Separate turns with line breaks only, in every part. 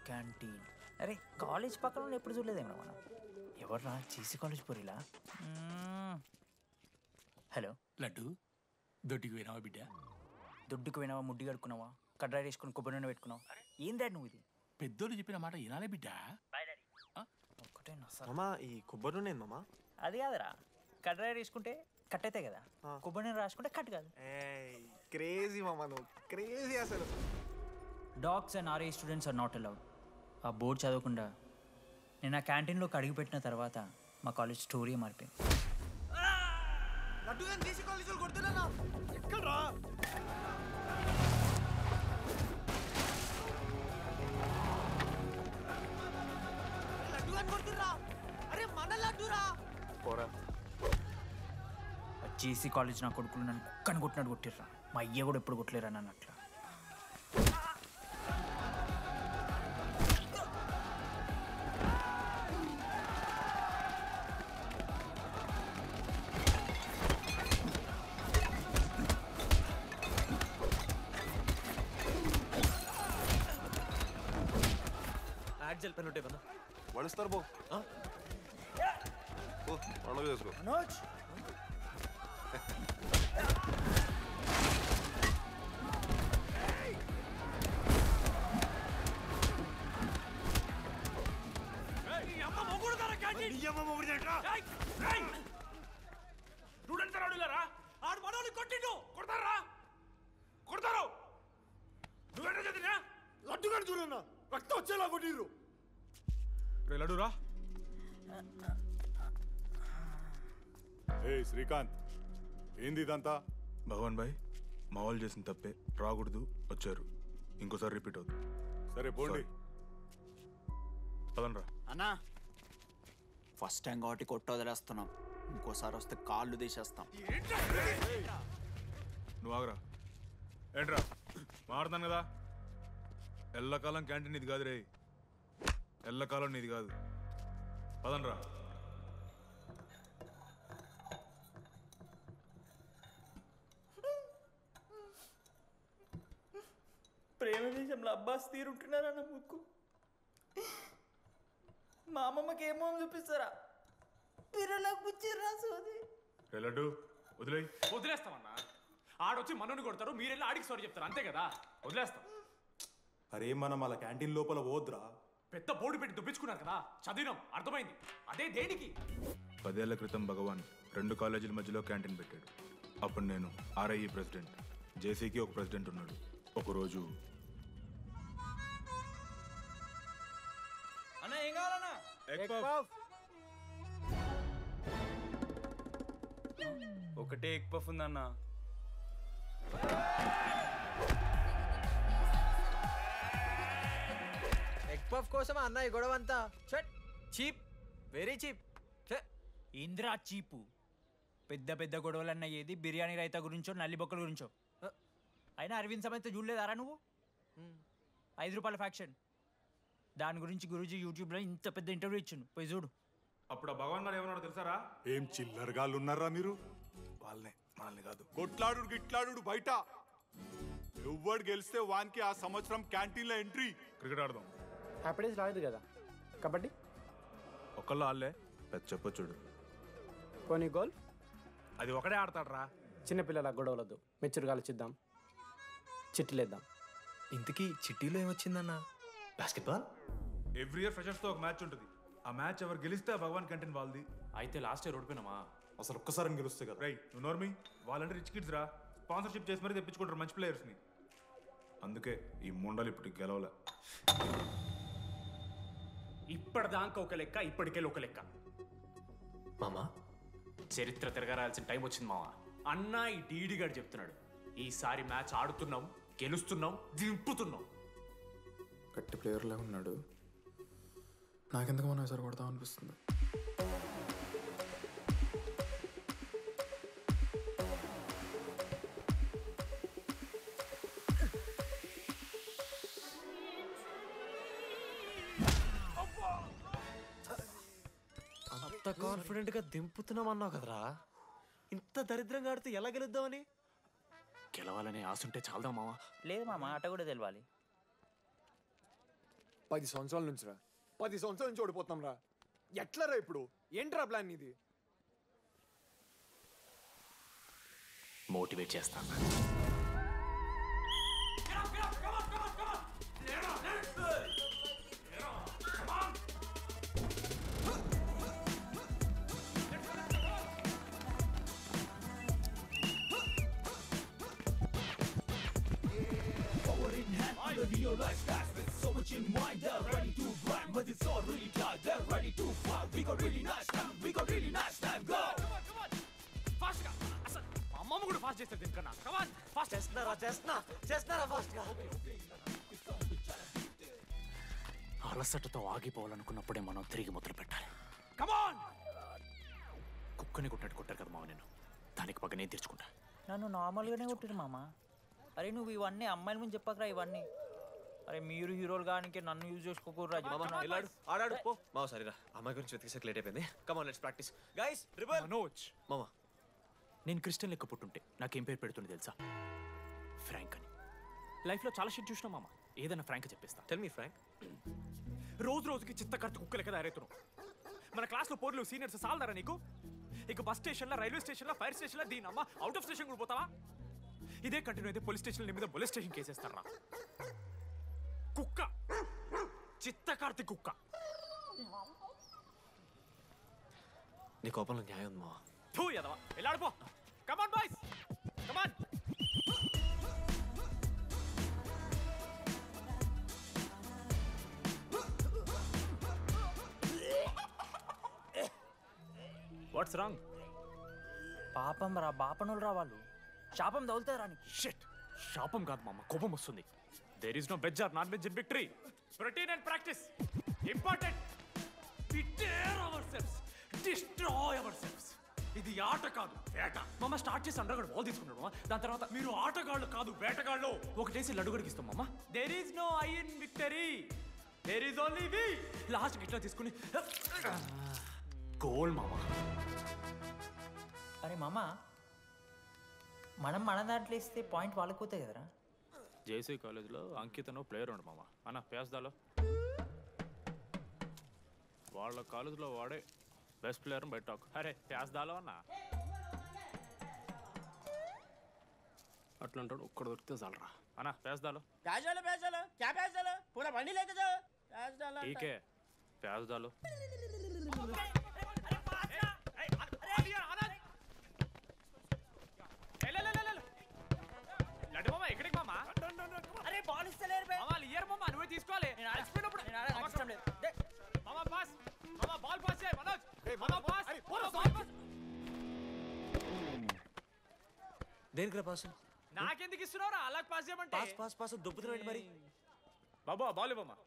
Canteen. అరే college పక్కన ఎప్పుడు చూడలేదేమో మనం. ఎవర్రా జీసీ కాలేజ్ పోరిలా? హలో
లడ్డు, దొడ్డికి పోయినావా బిడ్డ?
దుడ్డుకు పోయినావా, ముడ్డి కడుక్కున్నావా, కడ్రాయి వేసుకుని కొబ్బరి నూనె పెట్టుకున్నావు? ఏం డాడ్ నువ్వు ఇది?
పెద్దోళ్ళు చెప్పిన మాట వినాలే బిడ్డ.
ఒక్కటే
మామా ఈ కొబ్బరి నూనె మామా?
అది కాదురా, కడ్రాయి వేసుకుంటే కట్ అవుతాయి కదా, కొబ్బరి నూనె రాసుకుంటే కట్ కాదు.
క్రేజీ మామా, నువ్వు క్రేజీ అసలు.
Dogs and RA students are not allowed. ఆ బోర్డు చదవకుండా నేను ఆ క్యాంటీన్లోకి అడుగుపెట్టిన తర్వాత మా కాలేజ్ స్టోరీ మారిపోయింది. జీసీ కాలేజ్ నా కొడుకులు నన్ను కుక్కని కొట్టినట్టు కొట్టిర్రా. మా అయ్య కూడా ఎప్పుడు కొట్టలేరా నన్ను అట్లా.
యాడ్ జల్ పెన్ ఉంటాయి కదా,
వడిస్తారు బో పండుగ చేసుకో.
ఆడు మనోళ్ళు కొట్టిండు, కొడతారా? కొడతారు. నువ్వేంటో చదివినా
లడ్డుగాని చూడన్నా, రక్తం వచ్చేలా కొట్టిర్రు. లడ్డురా. ఏ శ్రీకాంత్, ఏంది ఇదంతా?
భగవాన్ భాయ్, మా వాళ్ళు చేసిన తప్పే, రాకూడదు, వచ్చారు, ఇంకోసారి రిపీట్ అవుతుంది.
సరే పోండి.
పదనరా
అన్నా. ఫస్ట్ టైం కాబట్టి కొట్టు వదిలేస్తున్నాం, ఇంకోసారి వస్తే కాళ్ళు తీసేస్తాం.
నువ్వు ఆగరా. ఏంట్రా మారుతాను కదా, ఎల్లకాలం క్యాంటీన్ ఇది కాదు రే, ఎల్లకాలం నీది కాదు. పదనరా.
ప్రేమ దేశంలో అబ్బాస్ తీరుంటున్నారా నా ముక్కు? మా అమ్మమ్మకి ఏమో చూపిస్తారా? పిల్లలకు పుచ్చిర్రా సోది.
రే లడ్డు వదిలే.
వదిలేస్తామన్నా. ఆడొచ్చి మనోని కొడతారు, మీరెళ్ళి ఆడికి సారీ చెప్తారు, అంతే కదా. వదిలేస్తాం.
అరే మనం అలా క్యాంటీన్ లోపల పోద్రా.
పెద్ద బోర్డు పెట్టి దుబ్బించుకున్నారు కదా, చదివినాం, అర్థమైంది. అదే దేనికి?
10 ఏళ్ల క్రితం భగవాన్ 2 కాలేజీల మధ్యలో క్యాంటీన్ పెట్టాడు. అప్పుడు నేను ఆర్ఐఈ ప్రెసిడెంట్, జేసీకి ఒక ప్రెసిడెంట్ ఉన్నాడు. ఒకరోజు
అన్నా ఏం కావాలన్నా?
ఒకటే ఎగ్ పఫ్ ఉందన్నా. ఎగ్ పఫ్ కోసం అన్న ఈ గొడవ అంతా చీప్, వెరీ చీప్.
ఇంద్రా చీపు. పెద్ద పెద్ద గొడవలన్న ఏది బిర్యానీ రైతా గురించో, నల్లి బొక్కల గురించో. అయినా అరవింద్ సమేత చూడలేదారా నువ్వు? 5 రూపాయల ఫ్యాక్షన్, దాని గురించి గురూజీ యూట్యూబ్లో ఇంత పెద్ద ఇంటర్వ్యూ ఇచ్చిండు, పోయి చూడు.
అప్పుడు ఆ భగవాన్ గారు ఏమన్నాడు తెలుసారా?
ఏం చిల్లరగాళ్ళు ఉన్నారా మీరు?
వాళ్ళనే, మనల్ని కాదు.
కొట్లాడు గిట్లాడు బయట. ఎవ్వడు గెలిస్తే వానికి ఆ సంవత్సరం క్యాంటీన్ లో ఎంట్రీ.
క్రికెట్ ఆడదాం.
హ్యాపీడేస్ రాలేదు కదా. కబడ్డీ
ఒకళ్ళు ఆడలే, పెద్ద చెప్పొచ్చుడు.
పోనీ గోల్.
అది ఒకడే ఆడతాడు రా.
చిన్నపిల్లల గొడవలొద్దు, మెచ్యూర్గా ఆలోచిద్దాం, చిట్టిలేద్దాం.
ఇంతకీ చిట్టీలో ఏమొచ్చిందన్న? బాస్కెట్బాల్.
ఎవ్రీ ఇయర్ ఫ్రెషర్స్ తో ఒక మ్యాచ్ ఉంటుంది. ఆ మ్యాచ్ ఎవరు గెలిస్తే ఆ భగవాన్ క్యాంటీన్ వాళ్ళది.
అయితే లాస్ట్ ఇయర్ ఓడిపోయినామా?
అసలు ఒక్కసారి గెలుస్తే కదా.
రై నువ్వు నోర్మి, వాళ్ళంటే రిచ్ కిడ్స్ రా, స్పాన్సర్షిప్ చేసి మరీ తెప్పించుకుంటారు మంచి ప్లేయర్స్ని. అందుకే ఈ ముండలు ఇప్పుడు గెలవలే.
ఇప్పటిదాకా ఒక లెక్క, ఇప్పటికెళ్ళి ఒక లెక్క.
మామా
చరిత్ర తిరగరాల్సిన టైం వచ్చింది మావా. అన్నా ఈ డీడీ గారు చెప్తున్నాడు, ఈసారి మ్యాచ్ ఆడుతున్నాం, గెలుస్తున్నాం, దింపుతున్నాం.
గట్టి ప్లేయర్లా ఉన్నాడు, నాకెందుకు మనం ఈసారి కొడతాం అనిపిస్తుంది.
అంత కాన్ఫిడెంట్ గా దింపుతున్నాం అన్నావు కదరా, ఇంత దరిద్రంగా ఆడితే ఎలా గెలుద్దామని?
గెలవాలనే ఆశ ఉంటే చాలదా మావా?
లేదు మామ, ఆట కూడా తెలవాలి.
10 సంవత్సరాల నుంచి రా 10 సంవత్సరాల నుంచి ఓడిపోతాం రా ఎట్లా రా ఇప్పుడు ఏంట్రా ప్లాన్ ఇది
మోటివేట్ చేస్తాను.
అమ్మమ్మ కూడా ఫాస్ట్ చేస్తారు దీనికన్నా. కమాన్ ఫాస్ట్ చేస్తున్నారా ఫాస్ట్గా.
అలసటతో ఆగిపోవాలనుకున్నప్పుడే మనం తిరిగి మొదలు పెట్టాలి.
కమాన్.
కుక్కని కొట్టాడు కొట్టారు కదా మావ, నేను దానికి పక్క నేను తెచ్చుకుంటా.
నన్ను నార్మల్గానే కొట్టిరు మామ. అరే నువ్వు ఇవన్నీ అమ్మాయిల ముందు చెప్పకరా ఇవన్నీ. అరే మీరు హీరోలు కానీ నన్ను యూజ్ చేసుకోకూడరా.
ఆడాడు పో మావ. సరిరా అమ్మాయి గురించి వెతికేసరికి లేట్ అయిపోయింది. Come on let's practice guys. Rebel
Manoj,
మామ
నేను క్రిస్టియన్ లెక్క పుట్టుంటే నాకేం పేరు పెడుతుంది తెలుసా? ఫ్రాంక్ అని. లైఫ్లో చాలా షిట్ చూసినా మామ, ఏదైనా ఫ్రాంక్ చెప్పేస్తా.
Tell me frank.
రోజు రోజుకి చిత్తకర్త కుక్కలు కదా అరేతున్నావు. మన క్లాస్లో పోర్లు సీనియర్స్ సాల్దారా నీకు? ఇక బస్ స్టేషన్లో, రైల్వే స్టేషన్లో, ఫైర్ స్టేషన్లో దీని అమ్మ అవుట్ ఆఫ్ స్టేషన్ కూడా పోతావా? ఇదే కంటిన్యూ అయితే పోలీస్ స్టేషన్ మీద పోలీస్ స్టేషన్ కేసేస్తారా? కుక్క, చిత్తకార్తి కుక్క.
నీ కోపంలో న్యాయం ఉంది మావ.
థూ యదవా, వెళ్ళాడిపో. Come on boys, come on. What's wrong?
పాపం రా, బాపనులు రా వాళ్ళు. శాపం తగులుతారా నీకు?
షిట్, శాపం కాదు మామ, కోపం వస్తుంది. There is no veg or non veg in victory. Routine and practice important. We dare ourselves, destroy ourselves. ఇది ఆట కాదు, వేట. మామ స్టార్ట్ చేసి అండర్గాడు బాల్ తీసుకున్నాడు మామ. దాని తర్వాత మీరు ఆటగాళ్ళు కాదు వేటగాళ్ళు. ఒకటేసి లడ్డుగడికి ఇస్తాం మామ. There is no I in victory, there is only we. Last ఇట్లా తీసుకుని గోల్ మామ.
అరే మామ, మనం మన దాంట్లో ఇస్తే పాయింట్ వాళ్ళకి పోతాయి కదరా.
జేసీ కాలేజ్లో అంకితనో ప్లేయర్ ఉండు మామ. అన్న పేస్దాలో వాళ్ళ కాలేజ్లో వాడే బెస్ట్ ప్లేయర్ బయట. అరే పేస్దాలో అన్న అట్లా అంటాడు. ఒక్కడ దొరికితే చాలరా అన్న. పేస్దాలో టీకే పేస్దాలో. లడ్డు మామ ఎక్కడికి మామ?
అరే బాల్ ఇస్తలేరు బే.
మామ ఇయర్ మామ, నువ్వే తీసుకోవాలి. మామ పాస్, మామ బాల్ పాస్ చేయి మనోజ్. మామ పాస్, బాల్ పాస్.
దేనికి రా పాస్?
నాకెందుకు ఇస్తున్నావురా? అలా పాస్ చేయమంటే.
పాస్ పాస్ పాస్ దొబ్బుతున్నాడు మరి.
బాబా బాల్ ఇవ్వమ్మా.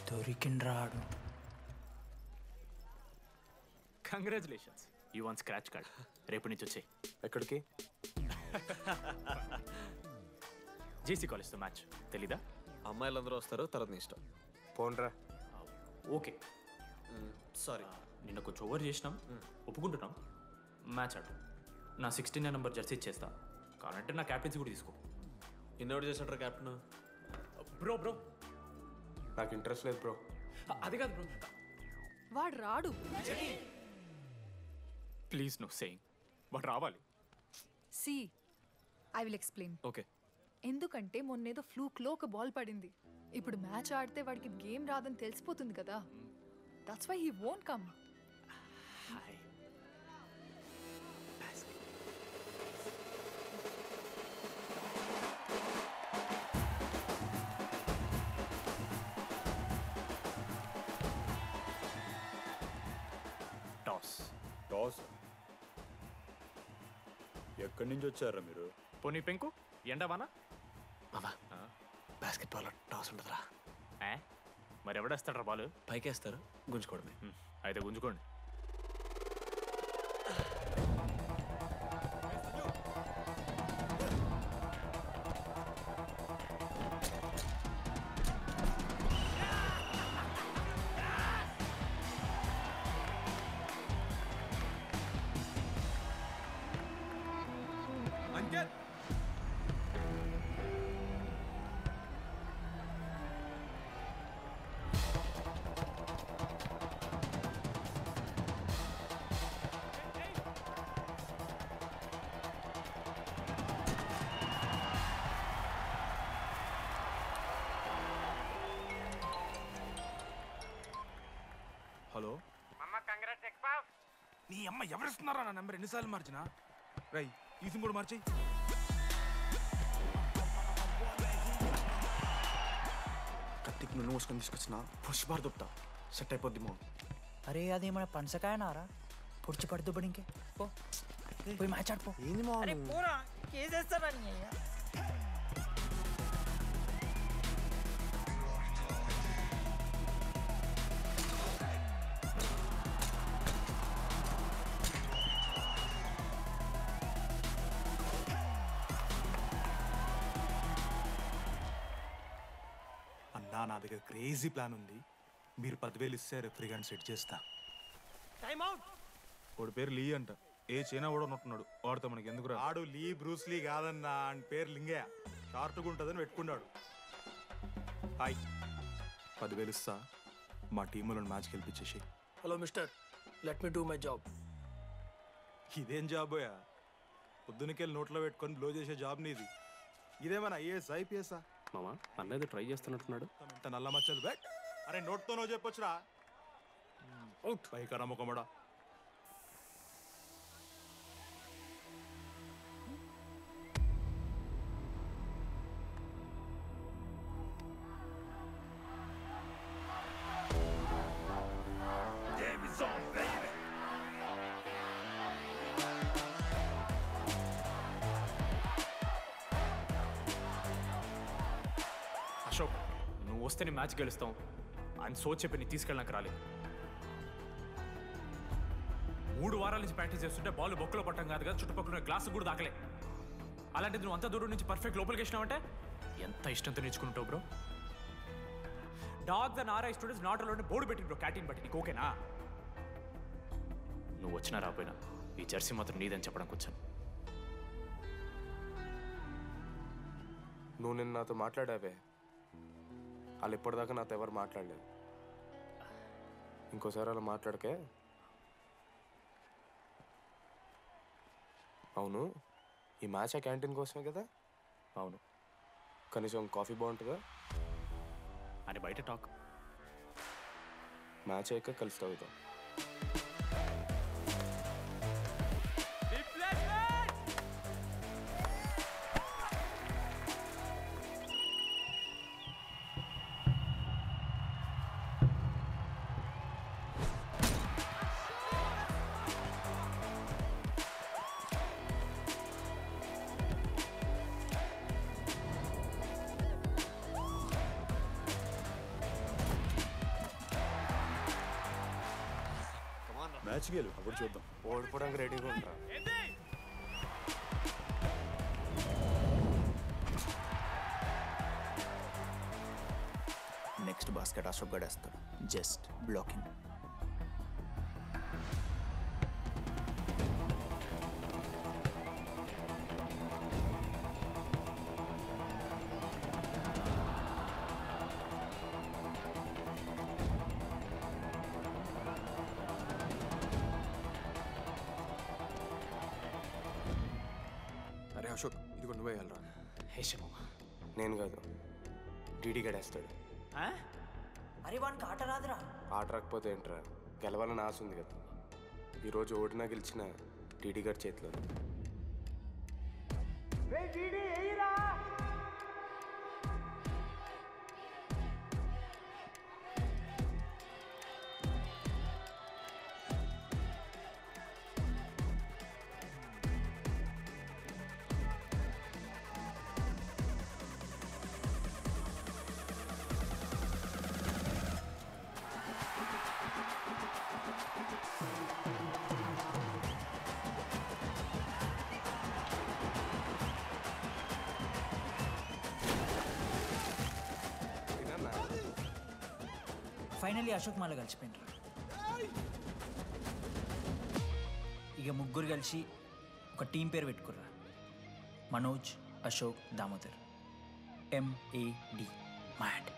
దొరికిండ్రాడు.
Congratulations, you one scratch card. రేపు నుంచి వచ్చే.
ఎక్కడికి?
జేసీ కాలేజ్తో మ్యాచ్ తెలీదా?
అమ్మాయిలందరూ వస్తారు, తర్వాత నీ ఇష్టం.
పోన్రా.
Okay
sorry.
నిన్న కొంచెం ఓవర్ చేసినాం, ఒప్పుకుంటున్నాం. మ్యాచ్ ఆడు. నా 69 నెంబర్ జెర్సీ ఇచ్చేస్తా. కావాలంటే నా క్యాప్టెన్సీ కూడా తీసుకో.
ఇన్నోటి చేసాడు క్యాప్టెన్.
బ్రో బ్రో
నాకు ఇంట్రెస్ట్ లేదు బ్రో.
అది కాదు బ్రో.
వాడు రాడు.
Please no saying. వాడు రావాలి.
See I will explain.
Okay.
ఎందుకంటే మొన్నేదో ఫ్లూక్లో ఒక బాల్ పడింది. ఇప్పుడు మ్యాచ్ ఆడితే వాడికి గేమ్ రాదని తెలిసిపోతుంది కదా. That's why he won't come.
Hi. Toss.
Toss ఎక్కడి నుంచి వచ్చారా మీరు?
పోనీ పెంకు ఎండవానా?
మామా బాస్కెట్బాల్ టాస్ ఉంటుందిరా.
మరి ఎవడేస్తాడ్రా బాలు?
పైకేస్తారు, గుంజుకోవడమే.
అయితే గుంజుకోండి.
అమ్మ ఎవరిస్తున్నారా నా నెంబర్ ఎన్నిసార్లు మార్చినా రై ఈసిం కూడా మార్చి
కత్తికి నూనె పోసుకొని తీసుకొచ్చిన పుష్ బార్ దొప్తా సెట్ అయిపోద్ది మో.
అరే అది మన పనసకాయ నారా పొడిచి పడుతూ పడి ఇంకే పో పోయి మ్యాచ్ ఆడిపో.
ఏంది మా
అరే పోరా కేసేస్తారా నీ అయ్యా.
అన్నా నా దగ్గర క్రేజీ ప్లాన్ ఉంది. మీరు 10,000 ఇస్తే రెఫ్రీ గారిని సెట్ చేస్తా. వాడి పేరు లీ అంట. ఏ చైనా కూడా ఉన్నట్టున్నాడు. వాడితో మనకి ఎందుకు ఆడు లీ బ్రూస్ లీ కాదన్నా, అని పేరు లింగయ్య. షార్ట్గా ఉంటుందని పెట్టుకున్నాడు. హాయ్ 10,000 ఇస్తా, మా టీంలో మ్యాచ్కి గెలిపించేసి.
Hello mister, let me do my job.
ఇదేం జాబోయా? పొద్దునకెళ్ళి నోట్లో పెట్టుకొని బ్లో చేసే జాబ్ నీది. ఇదేమన్నా ఐఏఎస్ ఐపీఎస్ఆ?
మామా అన్నది ట్రై చేస్తున్నట్టున్నాడు.
ఇంత నల్ల మచ్చలు బెట్. అరే నోట్తో నో చెప్పొచ్చురా. పైకరా ముఖమడా.
అశోక్, నువ్వు వస్తే నీ మ్యాచ్ గెలుస్తాం అని సోచ్ చెప్పి నీ తీసుకెళ్ళడానికి రాలేదు. 3 వారాల నుంచి ప్రాక్టీస్ చేస్తుంటే బాల్ బొక్కలో పట్టం కాదు కదా, చుట్టుపక్కల గ్లాసు కూడా దాకలే. అలాంటిది నువ్వు అంత దూరం నుంచి పర్ఫెక్ట్ లోపలికి వేసినావంటే ఎంత ఇష్టంతో నేర్చుకుంటావు bro. Dogs and RI students not allowed board పెట్టి బ్రో, క్యాటీన్ బట్టి. నీకు ఓకేనా? నువ్వు వచ్చినా రాపోయినా ఈ జెర్సీ మాత్రం నీదని చెప్పడానికి వచ్చాను.
నువ్వు నిన్న నాతో మాట్లాడావే, వాళ్ళు ఇప్పటిదాకా నాతో ఎవరు మాట్లాడలేదు. ఇంకోసారి అలా మాట్లాడకే. అవును, ఈ మ్యాచ్ ఆ క్యాంటీన్ కోసమే కదా?
అవును.
కనీసం కాఫీ బాగుంటుందా
అని బయట టాక్.
మ్యాచ్ అయ్యాక కలిసి తాగుతాం.
మ్యాచ్ గెలు, అప్పుడు చూద్దాం.
ఓడిపోవడానికి రెడీగా ఉంటా.
నెక్స్ట్ బాస్కెట్ అశోక్ గడేస్తాడు. Just blocking.
అరే అశోక్, ఇదిగో నువ్వే వెళ్ళరా.
హేషమా,
నేను కాదు, డీడీ గడేస్తాడు.
అరే వానికి ఆట రాదురా.
ఆట రాకపోతే ఏంట్రా, గెలవాలని ఆశ ఉంది కదా. ఈరోజు ఓడినా గెలిచిన డీడీ గారి చేతిలో.
ఫైనల్లీ అశోక్ మాల కలిసిపోయినరా. ఇక ముగ్గురు కలిసి ఒక టీం పేరు పెట్టుకుర్రా. మనోజ్, అశోక్, దామోదర్. MAD. మ్యాడ్.